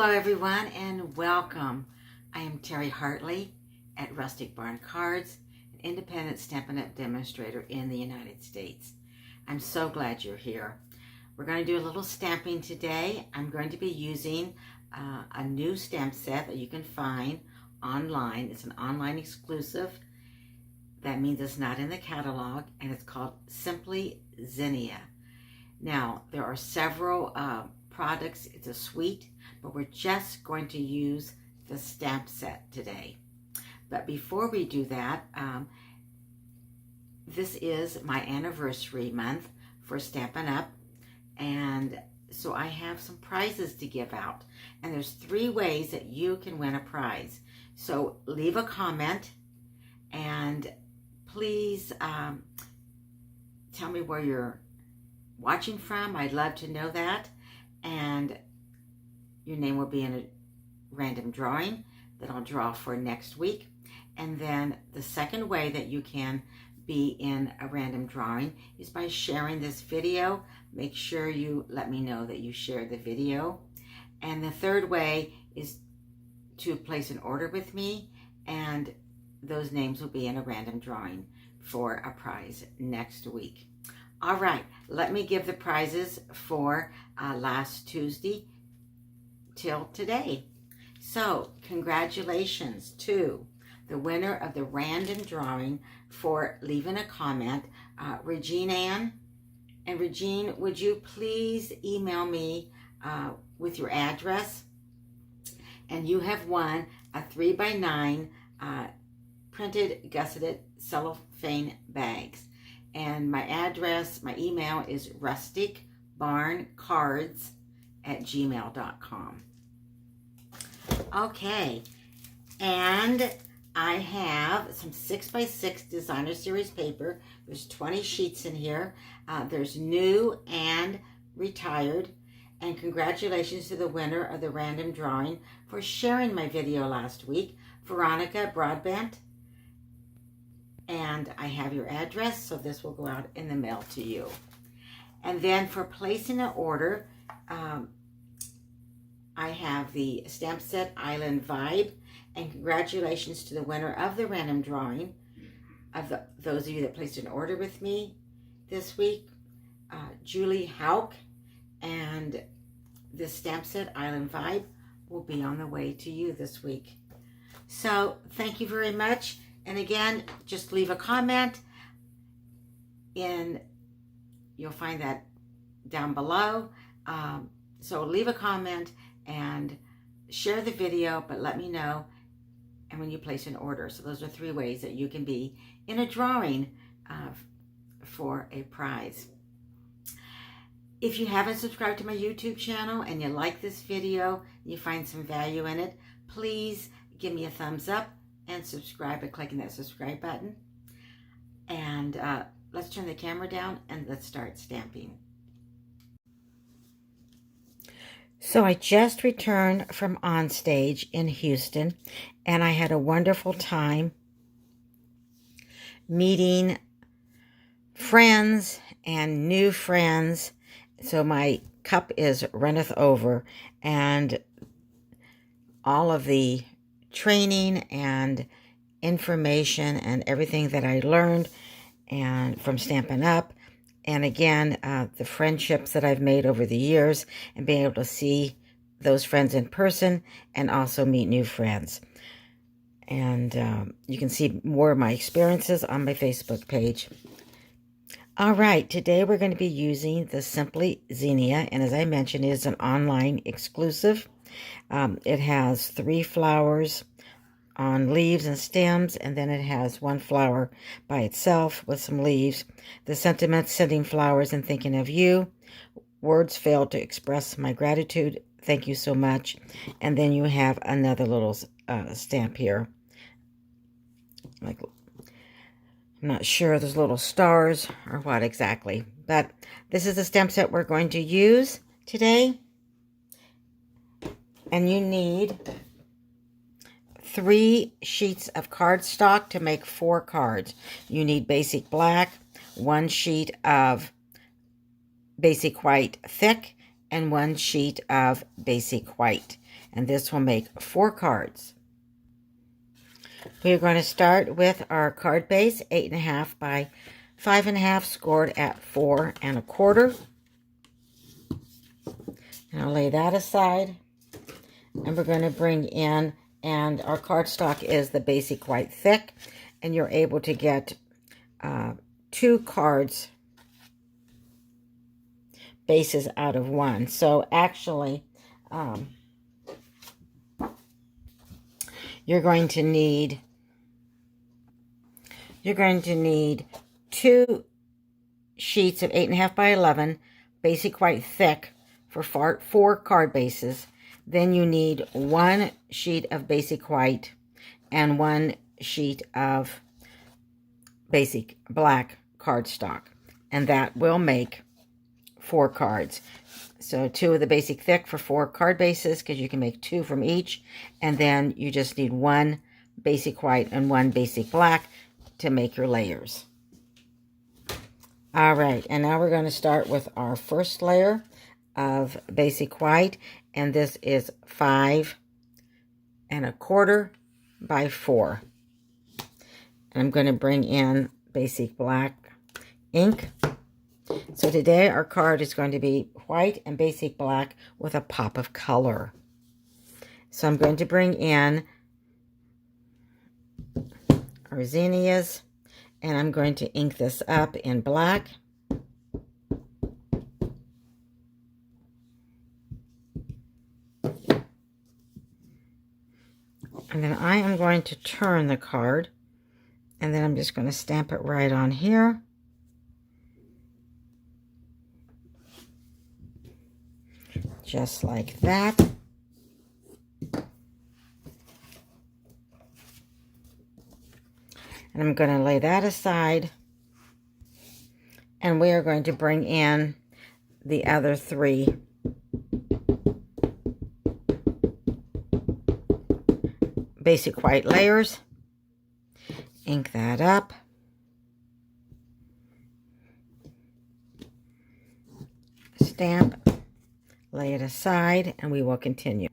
Hello everyone and welcome. I am Terry Hartley at Rustic Barn Cards, an independent Stampin' Up! Demonstrator in the United States. I'm so glad you're here. We're going to do a little stamping today. I'm going to be using a new stamp set that you can find online. It's an online exclusive. That means it's not in the catalog, and it's called Simply Zinnia. Now, there are several products. It's a suite, but we're just going to use the stamp set today. But before we do that, this is my anniversary month for Stampin' Up! And so I have some prizes to give out. And there's 3 ways that you can win a prize. So leave a comment and please tell me where you're watching from. I'd love to know that. And your name will be in a random drawing that I'll draw for next week. And then the second way that you can be in a random drawing is by sharing this video. Make sure you let me know that you shared the video. And the third way is to place an order with me, and those names will be in a random drawing for a prize next week. All right, let me give the prizes for last Tuesday till today. So, congratulations to the winner of the random drawing for leaving a comment, Regine Ann. And Regine, would you please email me with your address? And you have won a 3x9 printed gusseted cellophane bags. And my address, my email is rusticbarncards@gmail.com. Okay, and I have some 6x6 designer series paper. There's 20 sheets in here. There's new and retired. And congratulations to the winner of the random drawing for sharing my video last week, Veronica Broadbent. And I have your address, so this will go out in the mail to you. And then for placing an order, I have the stamp set Island Vibe. And congratulations to the winner of the random drawing, of those of you that placed an order with me this week, Julie Hauk. And this stamp set Island Vibe will be on the way to you this week. So thank you very much. And again, just leave a comment, and you'll find that down below. So leave a comment and share the video, but let me know and when you place an order. So those are 3 ways that you can be in a drawing for a prize. If you haven't subscribed to my YouTube channel and you like this video, you find some value in it, please give me a thumbs up and subscribe by clicking that subscribe button. And let's turn the camera down and let's start stamping. So I just returned from Onstage in Houston, and I had a wonderful time meeting friends and new friends. So my cup is runneth over, and all of the training and information and everything that I learned and from Stampin' Up! And again, the friendships that I've made over the years, and being able to see those friends in person and also meet new friends. And you can see more of my experiences on my Facebook page. All right, today we're going to be using the Simply Zinnia, and as I mentioned, it is an online exclusive. It has 3 flowers on leaves and stems, and then it has 1 flower by itself with some leaves. The sentiments: sending flowers and thinking of you. Words fail to express my gratitude. Thank you so much. And then you have another little stamp here. Like, I'm not sure, there's little stars or what exactly. But this is the stamp set we're going to use today. And you need 3 sheets of cardstock to make 4 cards. You need basic black, 1 sheet of basic white thick, and 1 sheet of basic white. and this will make 4 cards. We are going to start with our card base, 8.5 by 5.5, scored at 4 1/4. And I'll lay that aside. And we're going to bring in, and our cardstock is the basic white thick, and you're able to get 2 cards bases out of 1. So actually, you're going to need 2 sheets of 8.5 by 11 basic white thick for 4 card bases. Then you need 1 sheet of basic white and 1 sheet of basic black cardstock, and that will make 4 cards. So 2 of the basic thick for 4 card bases, because you can make 2 from each, and then you just need 1 basic white and 1 basic black to make your layers. All right, and now we're going to start with our first layer of basic white, and this is 5 1/4 by 4. And I'm going to bring in basic black ink. So today our card is going to be white and basic black with a pop of color. So I'm going to bring in our zinnias, and I'm going to ink this up in black. And then I am going to turn the card, and then I'm just going to stamp it right on here. Just like that. And I'm going to lay that aside. And we are going to bring in the other 3 basic white layers. Ink that up. Stamp. Lay it aside, and we will continue.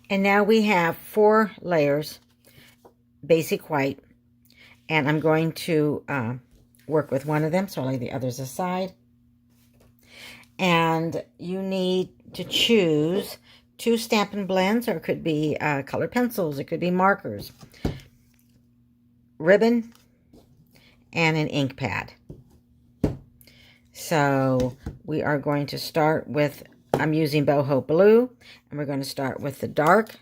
And now we have 4 layers basic white, and I'm going to work with one of them, so I'll lay the others aside. And you need to choose 2 Stampin' Blends, or it could be colored pencils, it could be markers, ribbon, and an ink pad. So we are going to start with, I'm using boho blue, and we're going to start with the dark.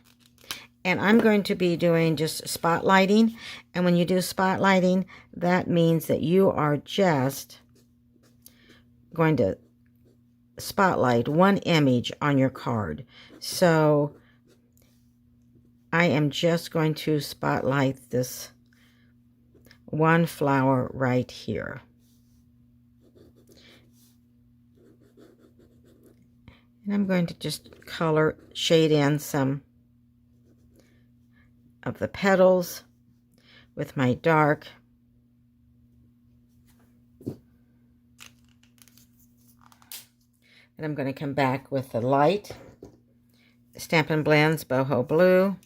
And I'm going to be doing just spotlighting. And when you do spotlighting, that means that you are just going to spotlight one image on your card. So I am just going to spotlight this one flower right here. And I'm going to just shade in some of the petals with my dark. And I'm going to come back with the light Stampin' Blends boho blue.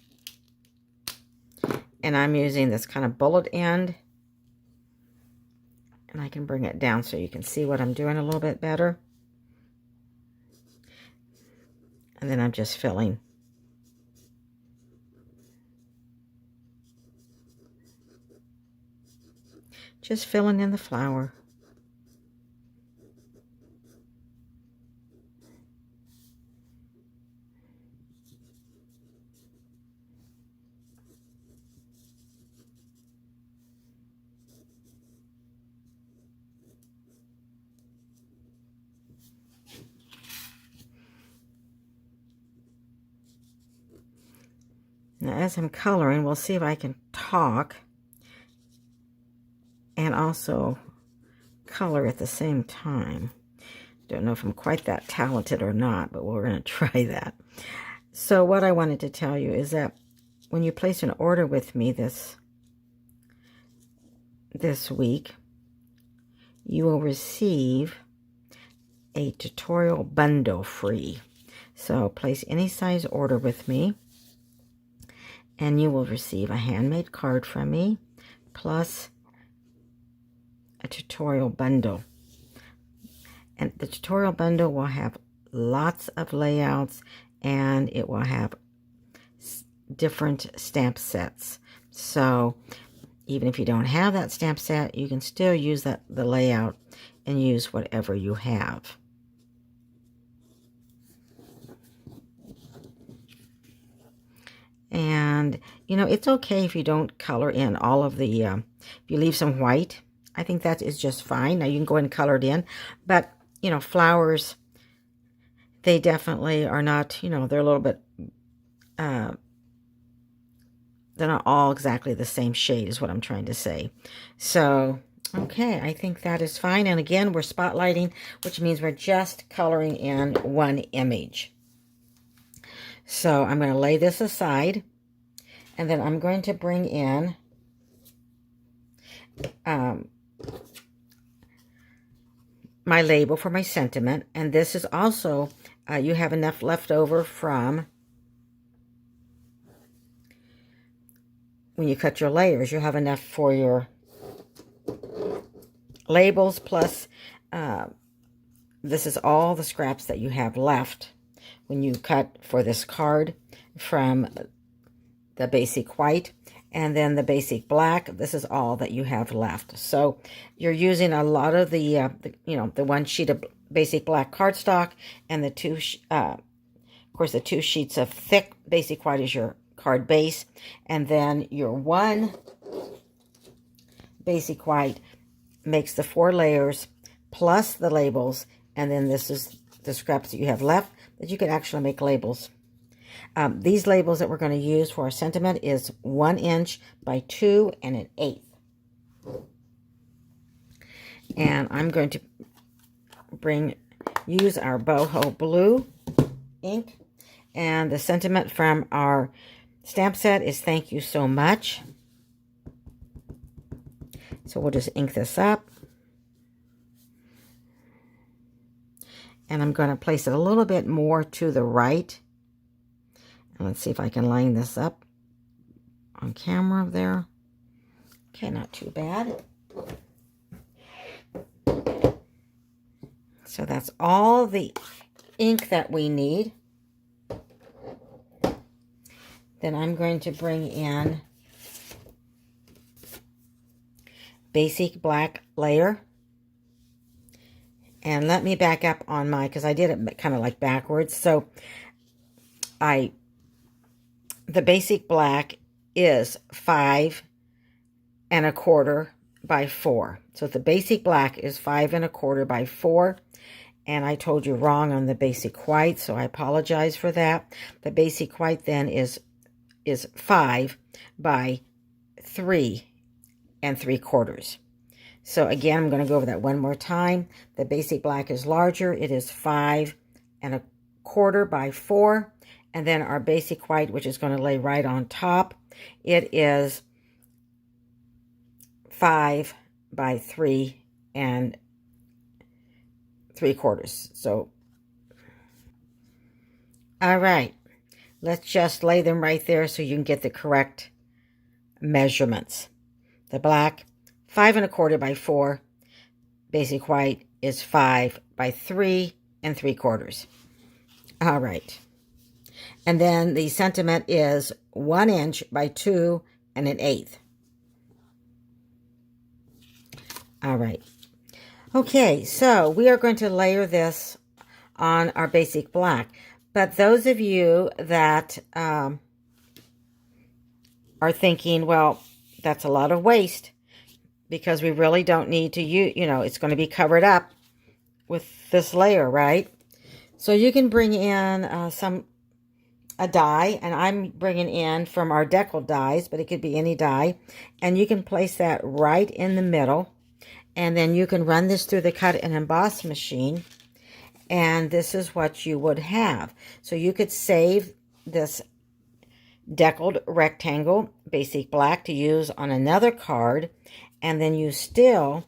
And I'm using this kind of bullet end. And I can bring it down so you can see what I'm doing a little bit better. And then I'm just filling. Just filling in the flower. Now, as I'm coloring, we'll see if I can talk and also color at the same time. Don't know if I'm quite that talented or not, but we're going to try that. So what I wanted to tell you is that when you place an order with me this week, you will receive a tutorial bundle free. So place any size order with me, and you will receive a handmade card from me, plus a tutorial bundle. And the tutorial bundle will have lots of layouts, and it will have different stamp sets. So even if you don't have that stamp set, you can still use the layout and use whatever you have. And, you know, it's okay if you don't color in all of the, if you leave some white, I think that is just fine. Now you can go ahead and color it in, but, you know, flowers, they definitely are not, you know, they're a little bit, they're not all exactly the same shade is what I'm trying to say. So, okay, I think that is fine. And again, we're spotlighting, which means we're just coloring in one image. So I'm going to lay this aside, and then I'm going to bring in my label for my sentiment. And this is also, you have enough left over from when you cut your layers. You'll have enough for your labels, plus this is all the scraps that you have left when you cut for this card from the basic white and then the basic black. This is all that you have left. So you're using a lot of the you know, the one sheet of basic black cardstock and the two of course the 2 sheets of thick basic white is your card base, and then your one basic white makes the 4 layers plus the labels, and then this is the scraps that you have left that you can actually make labels. These labels that we're going to use for our sentiment is 1 inch by 2 1/8. And I'm going to use our boho blue ink, and the sentiment from our stamp set is "Thank you so much." So we'll just ink this up. And I'm going to place it a little bit more to the right. And let's see if I can line this up on camera there. Okay, not too bad. So that's all the ink that we need. Then I'm going to bring in basic black layer. And let me back up on my, because I did it kind of like backwards. So the basic black is 5 1/4 by 4. So the basic black is 5 1/4 by 4. And I told you wrong on the basic white, so I apologize for that. The basic white then is 5 by 3 3/4. So again, I'm going to go over that one more time. The basic black is larger. It is 5 1/4 by 4. And then our basic white, which is going to lay right on top, it is 5 by 3 3/4. So, all right. Let's just lay them right there so you can get the correct measurements. The black, 5 1/4 by 4. Basic white is 5 by 3 3/4. All right. And then the sentiment is 1 inch by 2 1/8. All right. Okay, so we are going to layer this on our basic black. But those of you that are thinking, well, that's a lot of waste, because we really don't need to use, you know, it's going to be covered up with this layer, right? So you can bring in a die, and I'm bringing in from our decal dies, but it could be any die, and you can place that right in the middle, and then you can run this through the cut and emboss machine, and this is what you would have. So you could save this deckled rectangle basic black to use on another card, and then you still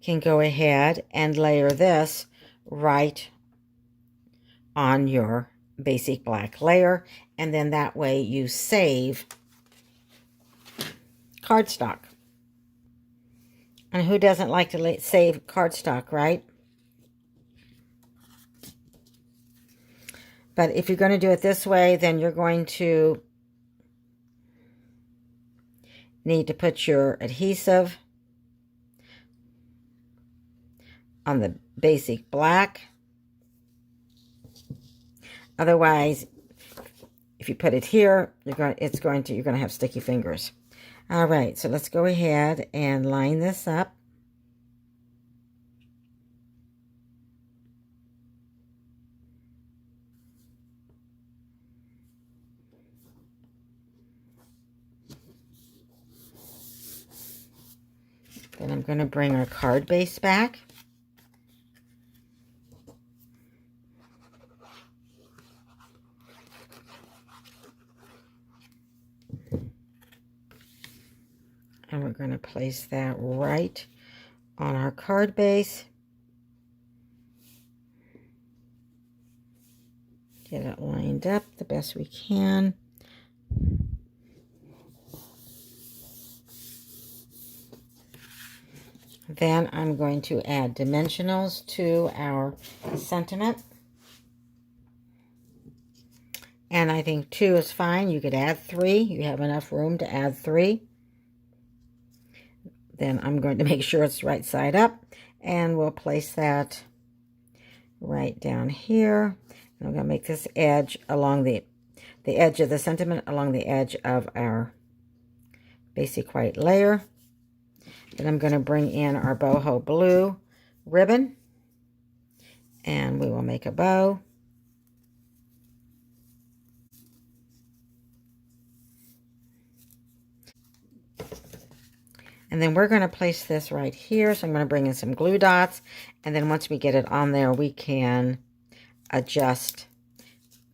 can go ahead and layer this right on your basic black layer, and then that way you save cardstock. And who doesn't like to save cardstock, right? But if you're going to do it this way, then you're going to need to put your adhesive on the basic black. Otherwise, if you put it here, you're going to have sticky fingers. All right, so let's go ahead and line this up. Then I'm going to bring our card base back. And we're going to place that right on our card base. Get it lined up the best we can. Then I'm going to add dimensionals to our sentiment. And I think 2 is fine. You could add 3. You have enough room to add 3. Then I'm going to make sure it's right side up. And we'll place that right down here. And I'm going to make this edge along the edge of the sentiment along the edge of our basic white layer. Then I'm going to bring in our boho blue ribbon. And we will make a bow. And then we're going to place this right here. So I'm going to bring in some glue dots. And then once we get it on there, we can adjust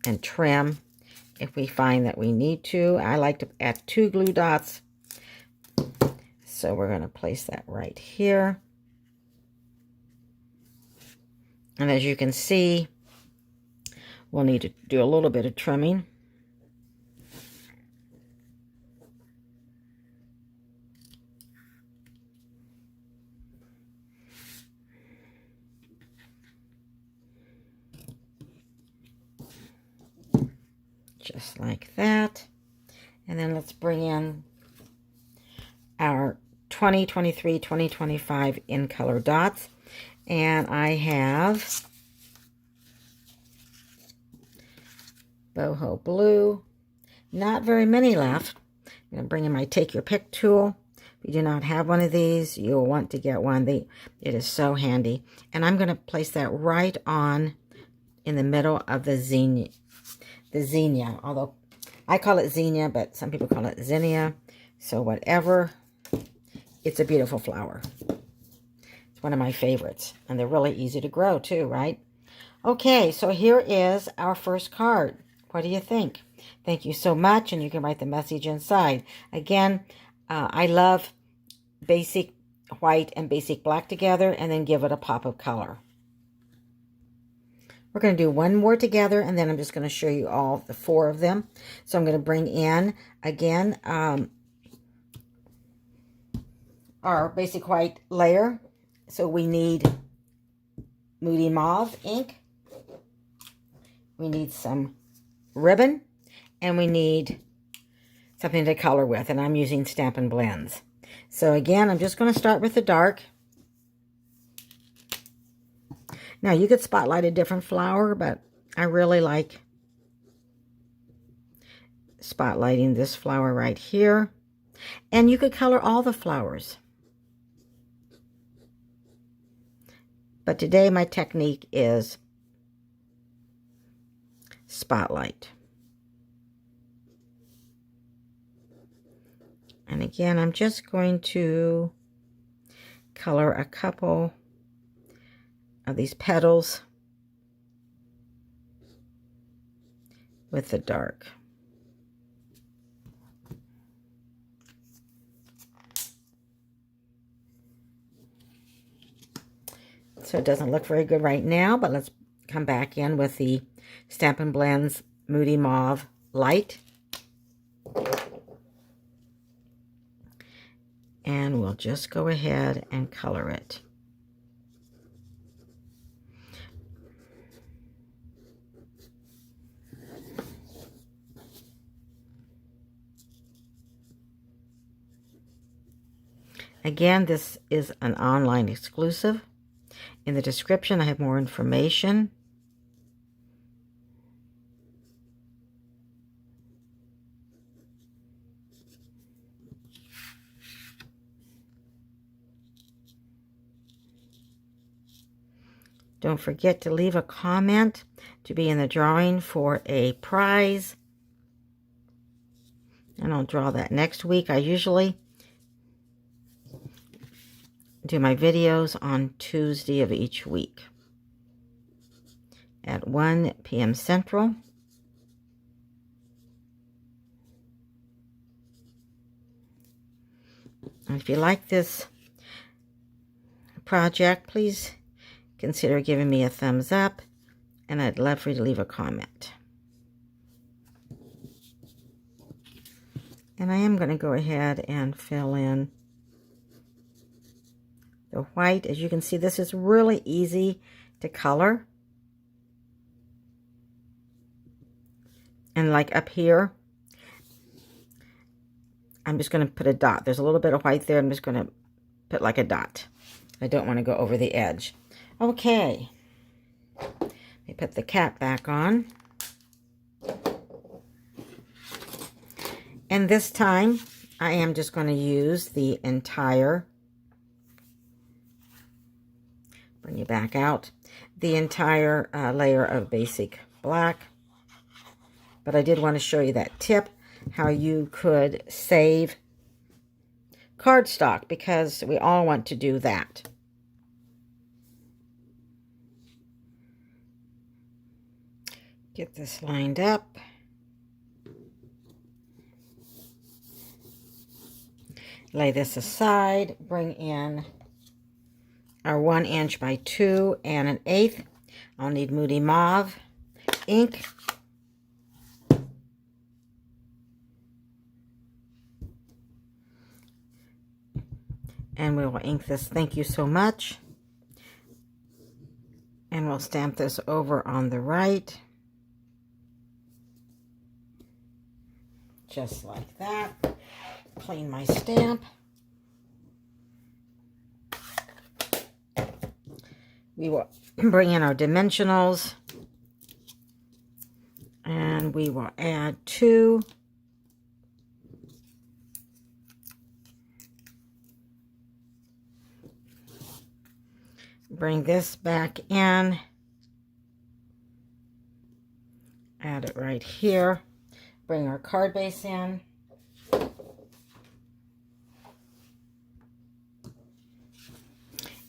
and trim if we find that we need to. I like to add 2 glue dots. So we're going to place that right here. And as you can see, we'll need to do a little bit of trimming. Just like that. And then let's bring in our 2023, 2025 in color dots. And I have boho blue. Not very many left. I'm going to bring in my take your pick tool. If you do not have one of these, you'll want to get one. It is so handy. And I'm going to place that right on in the middle of the zinnia. Although I call it zinnia, but some people call it zinnia. So whatever. It's a beautiful flower. It's one of my favorites. And they're really easy to grow too, right? Okay, so here is our first card. What do you think? Thank you so much. And you can write the message inside. Again, I love basic white and basic black together and then give it a pop of color. We're going to do one more together, and then I'm just going to show you all the 4 of them. So I'm going to bring in, again, our basic white layer. So we need Moody Mauve ink. We need some ribbon, and we need something to color with, and I'm using Stampin' Blends. So again, I'm just going to start with the dark. Now, you could spotlight a different flower, but I really like spotlighting this flower right here. And you could color all the flowers. But today, my technique is spotlight. And again, I'm just going to color a couple of these petals with the dark. So it doesn't look very good right now, but let's come back in with the Stampin' Blends Moody Mauve Light. And we'll just go ahead and color it. Again, this is an online exclusive. In the description, I have more information. Don't forget to leave a comment to be in the drawing for a prize. And I'll draw that next week. I usually do my videos on Tuesday of each week at 1 p.m. Central. And if you like this project, please consider giving me a thumbs up, and I'd love for you to leave a comment. And I am going to go ahead and fill in the white. As you can see, this is really easy to color. And like up here, I'm just going to put a dot. There's a little bit of white there. I'm just going to put like a dot. I don't want to go over the edge. Okay. Let me put the cap back on. And this time, I am just going to use the entire, bring you back out, the entire layer of basic black. But I did want to show you that tip, how you could save cardstock, because we all want to do that. Get this lined up. Lay this aside, bring in our 1 inch by 2 1/8. I'll need Moody Mauve ink. And we will ink this, thank you so much. And we'll stamp this over on the right. Just like that. Clean my stamp. We will bring in our dimensionals. And we will add 2. Bring this back in. Add it right here. Bring our card base in.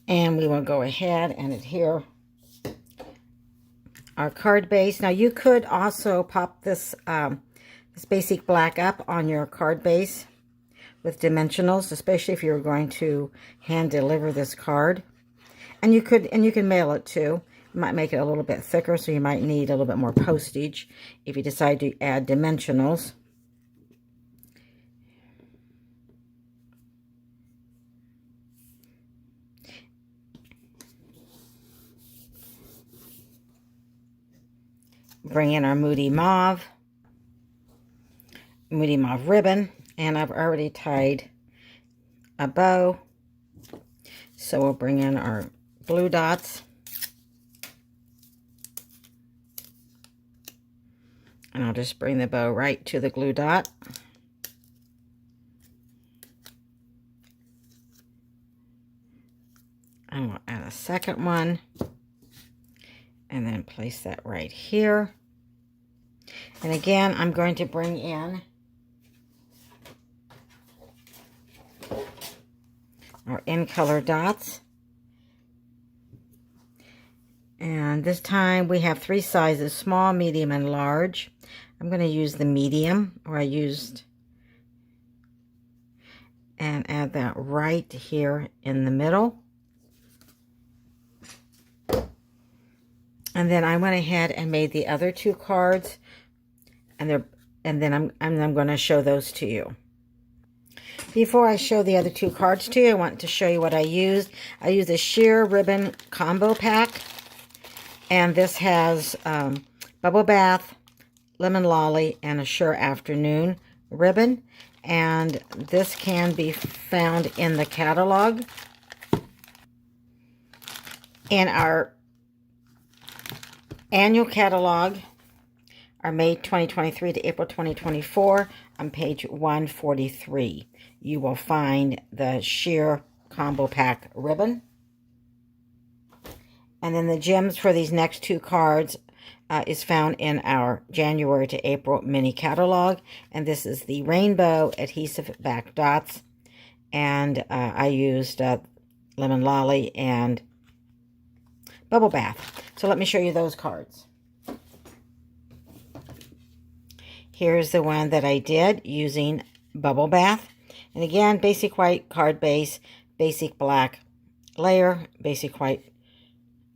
And we will go ahead and adhere our card base. Now you could also pop this, this basic black up on your card base with dimensionals, especially if you're going to hand deliver this card. And you can mail it too. You might make it a little bit thicker, so you might need a little bit more postage if you decide to add dimensionals. Bring in our Moody Mauve ribbon, and I've already tied a bow. So we'll bring in our glue dots. And I'll just bring the bow right to the glue dot. And we'll add a second one. And then place that right here. And again, I'm going to bring in our in-color dots. And this time we have 3 sizes, small, medium, and large. I'm going to use the medium, or I used, and add that right here in the middle. And then I went ahead and made the other 2 cards, and then I'm going to show those to you. Before I show the other 2 cards to you, I want to show you what I used. I used a sheer ribbon combo pack, and this has Bubble Bath, Lemon Lolly, and a Sure Afternoon ribbon. And this can be found in the catalog. In our annual catalog, our May 2023 to April 2024, on page 143, you will find the sheer combo pack ribbon. And then the gems for these next 2 cards is found in our January to April mini catalog. And this is the rainbow adhesive back dots. And I used Lemon Lolly and Bubble Bath. So let me show you those cards. Here's the one that I did using Bubble Bath. And again, basic white card base, basic black layer, basic white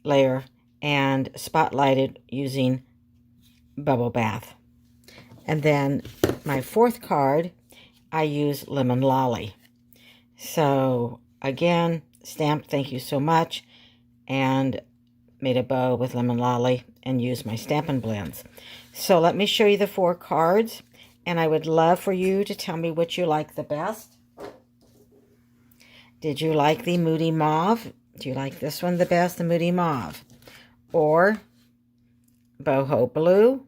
layer, and spotlighted using Bubble Bath. And then my 4th card, I use Lemon Lolly. So again, stamped, thank you so much, and made a bow with Lemon Lolly and used my Stampin' Blends. So let me show you the 4 cards, and I would love for you to tell me which you like the best. Did you like the Moody Mauve? Do you like this one the best, the Moody Mauve? Or Boho Blue,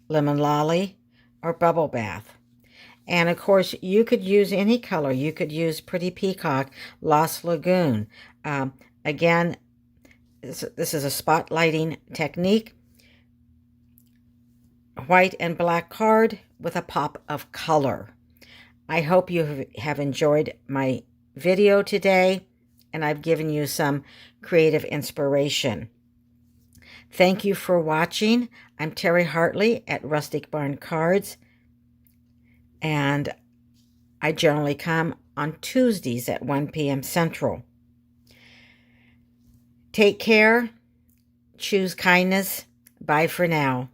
Lemon Lolly, or Bubble Bath? And of course, you could use any color. You could use Pretty Peacock, Lost Lagoon. Again, this is a spotlighting technique. White and black card with a pop of color. I hope you have enjoyed my video today, and I've given you some creative inspiration. Thank you for watching. I'm Terry Hartley at Rustic Barn Cards, and I generally come on Tuesdays at 1 p.m. Central. Take care. Choose kindness. Bye for now.